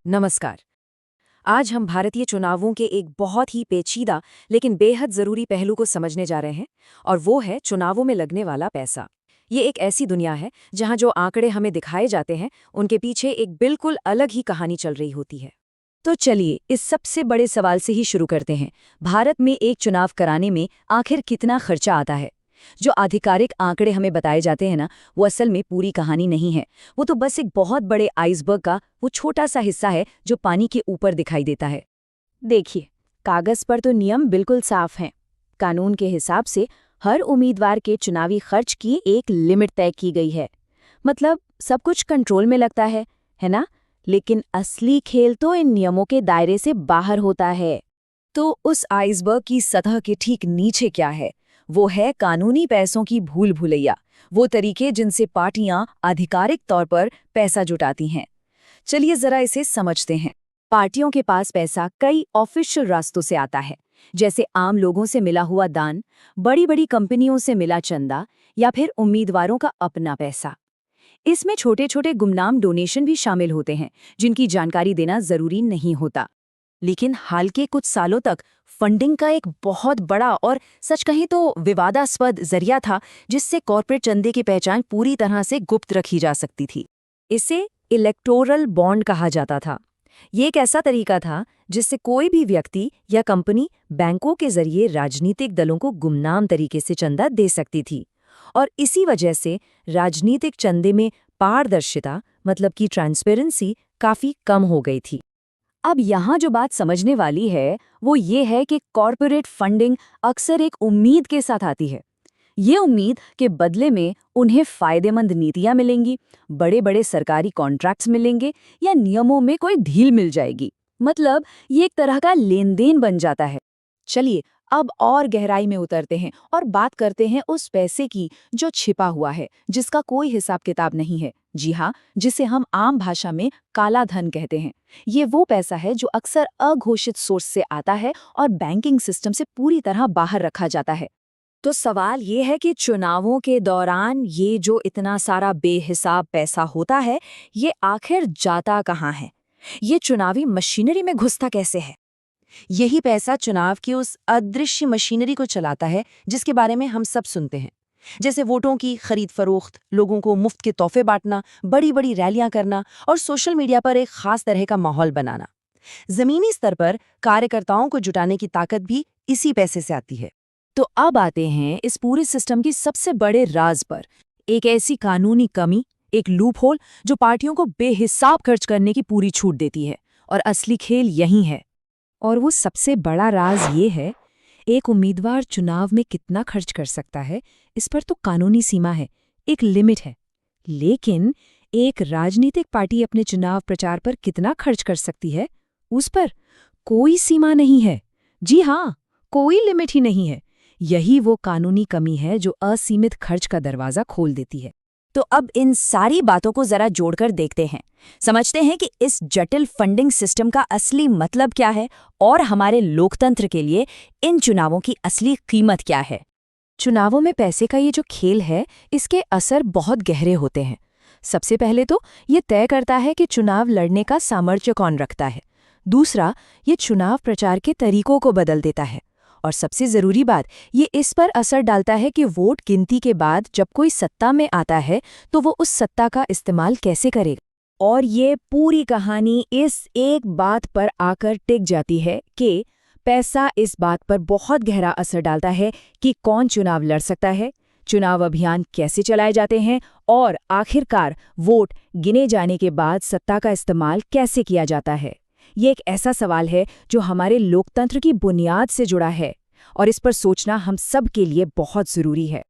नमस्कार। आज हम भारतीय चुनावों के एक बहुत ही पेचीदा लेकिन बेहद ज़रूरी पहलू को समझने जा रहे हैं, और वो है चुनावों में लगने वाला पैसा। ये एक ऐसी दुनिया है जहां जो आंकड़े हमें दिखाए जाते हैं उनके पीछे एक बिल्कुल अलग ही कहानी चल रही होती है। तो चलिए इस सबसे बड़े सवाल से ही शुरू करते हैं। भारत में एक चुनाव कराने में आखिर कितना खर्चा आता है? जो आधिकारिक आंकड़े हमें बताए जाते हैं ना, वो असल में पूरी कहानी नहीं है। वो तो बस एक बहुत बड़े आइसबर्ग का वो छोटा सा हिस्सा है जो पानी के ऊपर दिखाई देता है। देखिए, कागज पर तो नियम बिल्कुल साफ हैं। कानून के हिसाब से हर उम्मीदवार के चुनावी खर्च की एक लिमिट तय की गई है। मतलब सब कुछ कंट्रोल में लगता है ना? लेकिन असली खेल तो इन नियमों के दायरे से बाहर होता है। तो उस आइसबर्ग की सतह के ठीक नीचे क्या है? वो है कानूनी पैसों की भूल भुलैया, वो तरीके जिनसे पार्टियां आधिकारिक तौर पर पैसा जुटाती हैं। चलिए जरा इसे समझते हैं। पार्टियों के पास पैसा कई ऑफिशियल रास्तों से आता है, जैसे आम लोगों से मिला हुआ दान, बड़ी बड़ी कंपनियों से मिला चंदा, या फिर उम्मीदवारों का अपना पैसा। इसमें छोटे छोटे गुमनाम डोनेशन भी शामिल होते हैं, जिनकी जानकारी देना जरूरी नहीं होता। लेकिन हाल के कुछ सालों तक फंडिंग का एक बहुत बड़ा और सच कहें तो विवादास्पद जरिया था, जिससे कॉर्पोरेट चंदे की पहचान पूरी तरह से गुप्त रखी जा सकती थी। इसे इलेक्टोरल बॉन्ड कहा जाता था। ये एक ऐसा तरीका था जिससे कोई भी व्यक्ति या कंपनी बैंकों के जरिए राजनीतिक दलों को गुमनाम तरीके से चंदा दे सकती थी। और इसी वजह से राजनीतिक चंदे में पारदर्शिता, मतलब कि ट्रांसपेरेंसी, काफी कम हो गई थी। अब यहाँ जो बात समझने वाली है वो ये है कि कॉरपोरेट फंडिंग अक्सर एक उम्मीद के साथ आती है। ये उम्मीद के बदले में उन्हें फायदेमंद नीतियां मिलेंगी, बड़े बड़े सरकारी कॉन्ट्रैक्ट्स मिलेंगे, या नियमों में कोई ढील मिल जाएगी। मतलब ये एक तरह का लेन देन बन जाता है। चलिए अब और गहराई में उतरते हैं और बात करते हैं उस पैसे की जो छिपा हुआ है, जिसका कोई हिसाब किताब नहीं है। जी हाँ, जिसे हम आम भाषा में काला धन कहते हैं। ये वो पैसा है जो अक्सर अघोषित सोर्स से आता है और बैंकिंग सिस्टम से पूरी तरह बाहर रखा जाता है। तो सवाल ये है कि चुनावों के दौरान ये जो इतना सारा बेहिसाब पैसा होता है, ये आखिर जाता कहाँ है? ये चुनावी मशीनरी में घुसता कैसे है? यही पैसा चुनाव की उस अदृश्य मशीनरी को चलाता है जिसके बारे में हम सब सुनते हैं, जैसे वोटों की खरीद फरोख्त, लोगों को मुफ्त के तोहफे बांटना, बड़ी बड़ी रैलियां करना और सोशल मीडिया पर एक खास तरह का माहौल बनाना। जमीनी स्तर पर कार्यकर्ताओं को जुटाने की ताकत भी इसी पैसे से आती है। तो अब आते हैं इस पूरे सिस्टम की सबसे बड़े राज पर, एक ऐसी कानूनी कमी, एक लूप होल जो पार्टियों को बेहिसाब खर्च करने की पूरी छूट देती है। और असली खेल यही है। और वो सबसे बड़ा राज ये है, एक उम्मीदवार चुनाव में कितना खर्च कर सकता है, इस पर तो कानूनी सीमा है, एक लिमिट है। लेकिन एक राजनीतिक पार्टी अपने चुनाव प्रचार पर कितना खर्च कर सकती है, उस पर कोई सीमा नहीं है। जी हाँ, कोई लिमिट ही नहीं है। यही वो कानूनी कमी है जो असीमित खर्च का दरवाजा खोल देती है। तो अब इन सारी बातों को जरा जोड़कर देखते हैं, समझते हैं कि इस जटिल फंडिंग सिस्टम का असली मतलब क्या है और हमारे लोकतंत्र के लिए इन चुनावों की असली कीमत क्या है। चुनावों में पैसे का ये जो खेल है, इसके असर बहुत गहरे होते हैं। सबसे पहले तो ये तय करता है कि चुनाव लड़ने का सामर्थ्य कौन रखता है। दूसरा, ये चुनाव प्रचार के तरीकों को बदल देता है। और सबसे जरूरी बात, ये इस पर असर डालता है कि वोट गिनती के बाद जब कोई सत्ता में आता है तो वो उस सत्ता का इस्तेमाल कैसे करेगा। और ये पूरी कहानी इस एक बात पर आकर टिक जाती है कि पैसा इस बात पर बहुत गहरा असर डालता है कि कौन चुनाव लड़ सकता है, चुनाव अभियान कैसे चलाए जाते हैं, और आखिरकार वोट गिने जाने के बाद सत्ता का इस्तेमाल कैसे किया जाता है। ये एक ऐसा सवाल है जो हमारे लोकतंत्र की बुनियाद से जुड़ा है, और इस पर सोचना हम सब के लिए बहुत जरूरी है।